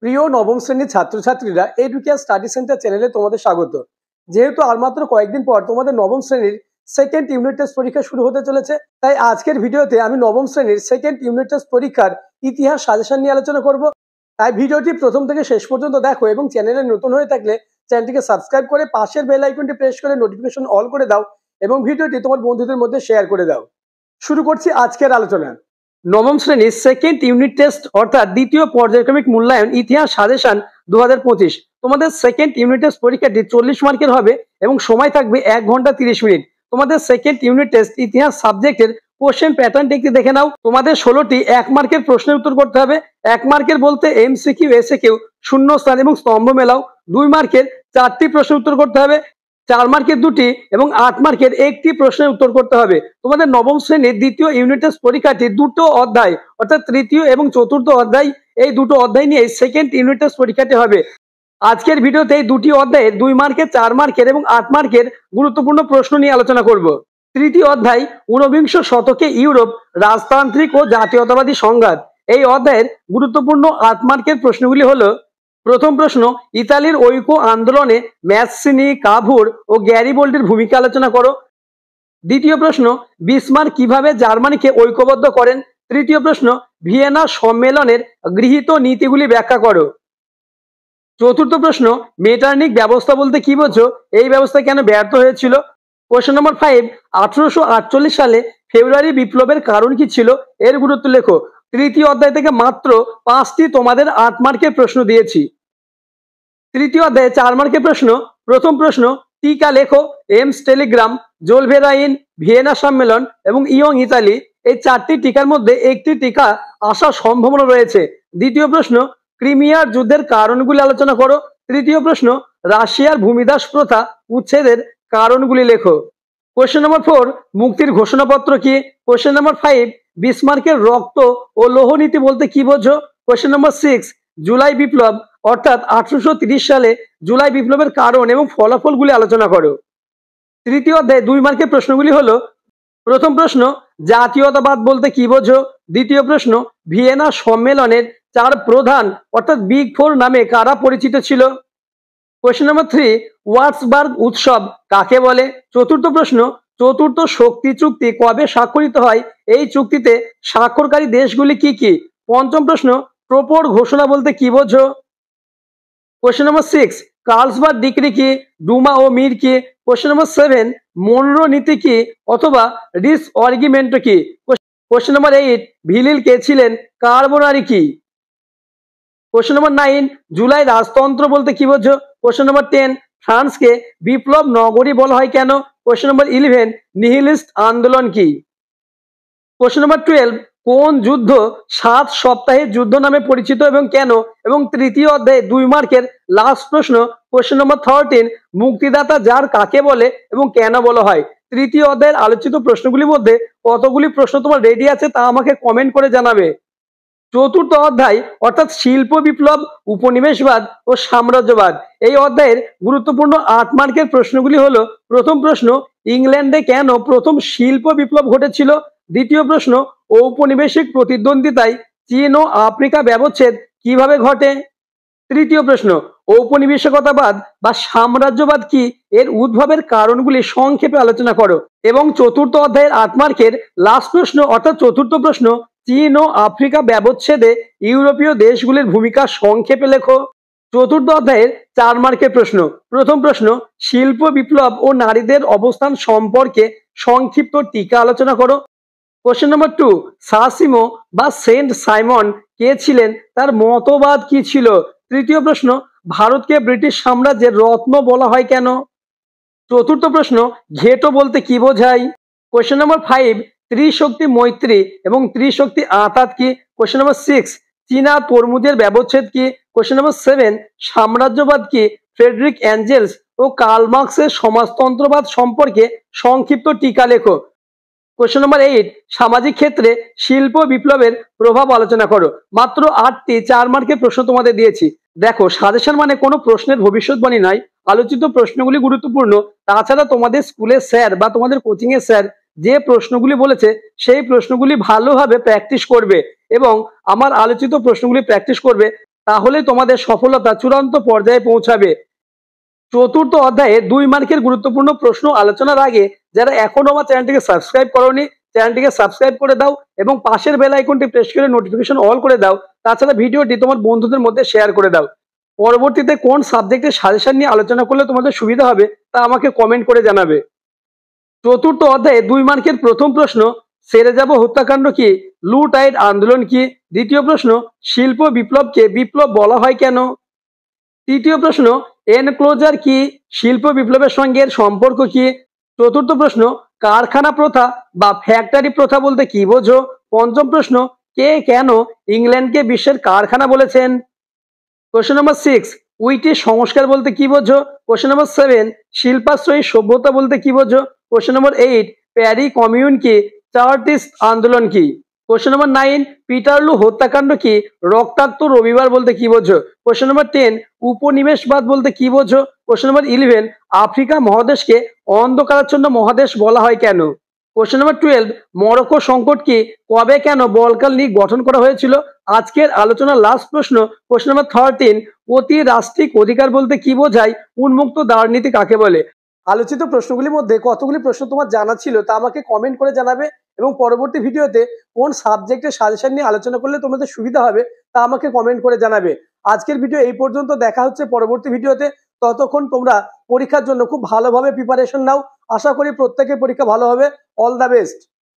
প্রিয় নবম শ্রেণীর ছাত্রছাত্রীরা এডুকেয়ার স্টাডি সেন্টার চ্যানেলে তোমাদের স্বাগত। যেহেতু আর মাত্র কয়েকদিন পর তোমাদের নবম শ্রেণীর সেকেন্ড ইউনিট টেস্ট পরীক্ষা শুরু হতে চলেছে, তাই আজকের ভিডিওতে আমি নবম শ্রেণীর সেকেন্ড ইউনিট টেস্ট পরীক্ষার ইতিহাস সাজেশন নিয়ে আলোচনা করব। তাই ভিডিওটি প্রথম থেকে শেষ পর্যন্ত দেখো এবং চ্যানেলে নতুন হয়ে থাকলে চ্যানেলটিকে সাবস্ক্রাইব করে পাশের বেল আইকনটি প্রেস করে নোটিফিকেশন অল করে দাও এবং ভিডিওটি তোমার বন্ধুদের মধ্যে শেয়ার করে দাও। শুরু করছি আজকের আলোচনা। নবম শ্রেণীর সেকেন্ড ইউনিট টেস্ট অর্থাৎ দ্বিতীয় পর্যায়ক্রমিক মূল্যায়ন ইতিহাস সাজেশন 2025। তোমাদের সেকেন্ড ইউনিট টেস্ট পরীক্ষাটি 40 মার্কের হবে এবং সময় থাকবে 1 ঘন্টা 30 মিনিট। তোমাদের সেকেন্ড ইউনিট টেস্ট ইতিহাস সাবজেক্টের কোশ্চেন প্যাটার্নটি একটু দেখে নাও। তোমাদের 16টি 1 মার্কের প্রশ্নের উত্তর করতে হবে। 1 মার্কের বলতে এমসিকিউ, এসএকিউ, শূন্যস্থান এবং স্তম্ভ মেলাও। 2 মার্কের 4টি প্রশ্নের উত্তর করতে হবে। 4 মার্কের 2টি এবং 8 মার্কের 1টি প্রশ্নের উত্তর করতে হবে। তোমাদের নবম শ্রেণীর দ্বিতীয় ইউনিট টেস্ট পরীক্ষাটি দুটো অধ্যায় অর্থাৎ তৃতীয় এবং চতুর্থ অধ্যায়, এই দুটো অধ্যায় নিয়ে সেকেন্ড ইউনিট টেস্ট পরীক্ষাটি হবে। আজকের ভিডিওতে এই দুটি অধ্যায়ের 2 মার্কের, 4 মার্কের এবং 8 মার্কের গুরুত্বপূর্ণ প্রশ্ন নিয়ে আলোচনা করব। তৃতীয় অধ্যায় ঊনবিংশ শতকে ইউরোপ, রাজতান্ত্রিক ও জাতীয়তাবাদী সংঘাত। এই অধ্যায়ের গুরুত্বপূর্ণ 8 মার্কের প্রশ্নগুলি হলো: প্রথম প্রশ্ন, ইতালির ঐক্য আন্দোলনে ম্যাসিনি, কাভুর ও গ্যারিবোল্ডির ভূমিকা আলোচনা করো। দ্বিতীয় প্রশ্ন, বিসমার্ক কিভাবে জার্মানিকে ঐক্যবদ্ধ করেন। তৃতীয় প্রশ্ন, ভিয়েনা সম্মেলনের গৃহীত নীতিগুলি ব্যাখ্যা করো। চতুর্থ প্রশ্ন, মেটার্নিক ব্যবস্থা বলতে কি বোঝো, এই ব্যবস্থা কেন ব্যর্থ হয়েছিল। কোশ্চেন নম্বর 5, 1848 সালে ফেব্রুয়ারি বিপ্লবের কারণ কি ছিল, এর গুরুত্ব লেখো। তৃতীয় অধ্যায় থেকে মাত্র 5টি তোমাদের 8 মার্কের প্রশ্ন দিয়েছি। তৃতীয় অধ্যায়ে 4 মার্কের প্রশ্ন। প্রথম প্রশ্ন, টিকা লেখো। এমস টেলিগ্রাম, জোলভেরাইন, ভিয়েনা সম্মেলন এবং ইয়ং ইতালি, এই 4টি টিকার মধ্যে একটি টিকা আসার সম্ভাবনা রয়েছে। দ্বিতীয় প্রশ্ন, ক্রিমিয়ার যুদ্ধের কারণগুলি আলোচনা করো। তৃতীয় প্রশ্ন, রাশিয়ার ভূমিদাস প্রথা উচ্ছেদের কারণগুলি লেখো। কোশ্চেন নম্বর 4, মুক্তির ঘোষণাপত্র কি। কোশ্চেন নম্বর 5, বিসমার্কের রক্ত ও লৌহ নীতি বলতে কি বোঝো। কোশ্চেন নম্বর 6, জুলাই বিপ্লব অর্থাৎ 1830 সালে জুলাই বিপ্লবের কারণ এবং ফলাফলগুলি আলোচনা করো। তৃতীয় অধ্যায়ে 2 মার্কের প্রশ্নগুলি হলো: প্রথম প্রশ্ন, জাতীয়তাবাদ বলতে কি বোঝো। দ্বিতীয় প্রশ্ন, ভিয়েনা সম্মেলনের 4 প্রধান অর্থাৎ বিগ 4 নামে কারা পরিচিত ছিল। কোশ্চেন নম্বর 3, ওয়াটসবার্গ উৎসব কাকে বলে। চতুর্থ প্রশ্ন, চতুর্থ শক্তি চুক্তি কবে স্বাক্ষরিত হয়, এই চুক্তিতে স্বাক্ষরকারী দেশগুলি কি কি। পঞ্চম প্রশ্ন, প্রোপর ঘোষণা বলতে কি বোঝো। কোশ্চেন নম্বর 6, কার্লসবার্গ ডিক্রি কি, ডুমা ও মির কি। কোশ্চেন নম্বর 7, মনরো নীতি কি অথবা রিস অর্গিমেন্টো কি। কোশ্চেন নম্বর 8, ভিলিল কে ছিলেন, কার্বোনারি কি। কোশ্চেন নম্বর 9, জুলাই রাজতন্ত্র বলতে কি বোঝো। কোশ্চেন নম্বর 10, ফ্রান্সকে বিপ্লব নগরী বলা হয় কেন। কোশ্চেন নম্বর 11, নিহিলিস্ট আন্দোলন কি। কোশ্চেন নম্বর 12, কোন যুদ্ধ 7 সপ্তাহের যুদ্ধ নামে পরিচিত এবং কেন। এবং তৃতীয় অধ্যায়ে 2 মার্কের লাস্ট প্রশ্ন, কোশ্চেন নম্বর 13, মুক্তিদাতা যার কাকে বলে এবং কেন বলা হয়। তৃতীয় অধ্যায়ের আলোচিত প্রশ্নগুলির মধ্যে কতগুলি প্রশ্ন তোমার রেডি আছে তা আমাকে কমেন্ট করে জানাবে। চতুর্থ অধ্যায় অর্থাৎ শিল্প বিপ্লব, উপনিবেশবাদ ও সাম্রাজ্যবাদ, এই অধ্যায়ের গুরুত্বপূর্ণ 8 মার্কের প্রশ্নগুলি হলো: প্রথম প্রশ্ন, ইংল্যান্ডে কেন প্রথম শিল্প বিপ্লব ঘটেছিল। দ্বিতীয় প্রশ্ন, ঔপনিবেশিক প্রতিদ্বন্দ্বিতায় চীন ও আফ্রিকা ব্যবচ্ছেদ কিভাবে ঘটে। তৃতীয় প্রশ্ন, ঔপনিবেশিকতাবাদ বা সাম্রাজ্যবাদ কি, এর উদ্ভবের কারণগুলি সংক্ষেপে আলোচনা করো। এবং চতুর্থ অধ্যায়ের 8 মার্কের লাস্ট প্রশ্ন অর্থাৎ চতুর্থ প্রশ্ন, চীন ও আফ্রিকা ব্যবচ্ছেদে ইউরোপীয় দেশগুলির ভূমিকা সংক্ষেপে লেখো। চতুর্থ অধ্যায়ের 4 মার্কের প্রশ্ন। প্রথম প্রশ্ন, শিল্প বিপ্লব ও নারীদের অবস্থান সম্পর্কে সংক্ষিপ্ত টিকা আলোচনা করো। কোশ্চেন নম্বর 2, সাসিমো বা সেন্ট সাইমন কে ছিলেন, তার মতবাদ কি ছিল। তৃতীয় প্রশ্ন, ভারতকে ব্রিটিশ সাম্রাজ্যের রত্ন বলা হয় কেন। চতুর্থ প্রশ্ন, ঘেটো বলতে কি বোঝায়। কোশ্চেন নম্বর 5, ত্রিশক্তি মৈত্রী এবং ত্রিশক্তি আঁতাত কি। কোশ্চেন নম্বর 6, চীনা তরমুজের ব্যবচ্ছেদ কি। কোশ্চেন নম্বর 7, সাম্রাজ্যবাদ কি, ফ্রেডরিক অ্যাঞ্জেলস ও কার্ল মার্কসের সমাজতন্ত্রবাদ সম্পর্কে সংক্ষিপ্ত টিকা লেখো। কোশ্চেন নম্বর 8, সামাজিক ক্ষেত্রে শিল্প বিপ্লবের প্রভাব আলোচনা করো। মাত্র 8টি 4 মার্কের প্রশ্ন তোমাদের দিয়েছি। দেখো, সাজেশন মানে কোনো প্রশ্নের ভবিষ্যৎবাণী নয়, আলোচিত প্রশ্নগুলি গুরুত্বপূর্ণ। তাছাড়া তোমাদের স্কুলের স্যার বা তোমাদের কোচিং এর স্যার যে প্রশ্নগুলি বলেছে সেই প্রশ্নগুলি ভালোভাবে প্র্যাকটিস করবে এবং আমার আলোচিত প্রশ্নগুলি প্র্যাকটিস করবে। তাহলে তোমাদের সফলতা চূড়ান্ত পর্যায়ে পৌঁছাবে। চতুর্থ অধ্যায়ে 2 মার্কের গুরুত্বপূর্ণ প্রশ্ন আলোচনার আগে যারা এখনো আমার চ্যানেলটিকে সাবস্ক্রাইব করোনি, চ্যানেলটিকে সাবস্ক্রাইব করে দাও এবং পাশের বেল আইকনটি প্রেস করে নোটিফিকেশন অল করে দাও। তাছাড়া ভিডিওটি তোমার বন্ধুদের মধ্যে শেয়ার করে দাও। পরবর্তীতে কোন সাবজেক্টের সাজেশন নিয়ে আলোচনা করলে তোমাদের সুবিধা হবে তা আমাকে কমেন্ট করে জানাবে। চতুর্থ অধ্যায়ে 2 মার্কের প্রথম প্রশ্ন, সেরে যাব হত্যাকাণ্ড কি, লুটাইট আন্দোলন কি। দ্বিতীয় প্রশ্ন, শিল্প বিপ্লবকে বিপ্লব বলা হয় কেন। তৃতীয় প্রশ্ন, এনক্লোজার কি, শিল্প বিপ্লবের সঙ্গে এর সম্পর্ক কি। চতুর্থ প্রশ্ন, কারখানা প্রথা বা ফ্যাক্টরি প্রথা বলতে কি বোঝো। পঞ্চম প্রশ্ন, কে কেন ইংল্যান্ডকে বিশ্বের কারখানা বলেছেন। কোশ্চেন নাম্বার 6, উইটিশ সংস্কার বলতে কি বোঝো। কোশ্চেন নাম্বার 7, শিল্পাশ্রয়ী সভ্যতা বলতে কি বোঝো। কোশ্চেন নাম্বার 8, প্যারি কমিউন কি, চার্টিস্ট আন্দোলন কি। কোশ্চেন নাম্বার 9, পিটারলু হত্যাকাণ্ড কি, রক্তাক্ত রবিবার বলতে কি বোঝো। কোশ্চেন নাম্বার 10, উপনিবেশবাদ বলতে কি বোঝো। কোশ্চেন নাম্বার 11, আফ্রিকা মহাদেশকে অন্ধকারাচ্ছন্ন মহাদেশ বলা হয় কেন। কোশ্চেন নাম্বার 12, মরক্কো সংকট কি, কবে কেন বলকান লীগ গঠন করা হয়েছিল। আজকের আলোচনার লাস্ট প্রশ্ন, কোশ্চেন নাম্বার 13, অতি রাষ্ট্রিক অধিকার বলতে কি বোঝায়, উন্মুক্ত দ্বারনীতি কাকে বলে। আলোচিত প্রশ্নগুলির মধ্যে কতগুলি প্রশ্ন তোমার জানা ছিল তা আমাকে কমেন্ট করে জানাবে এবং পরবর্তী ভিডিওতে কোন সাবজেক্টের সাজেশন নিয়ে আলোচনা করলে তোমাদের সুবিধা হবে তা আমাকে কমেন্ট করে জানাবে। আজকের ভিডিও এই পর্যন্ত, দেখা হচ্ছে পরবর্তী ভিডিওতে। ততক্ষণ তোমরা পরীক্ষার জন্য খুব ভালোভাবে প্রিপারেশন নাও। আশা করি প্রত্যেকের পরীক্ষা ভালো হবে। All the best.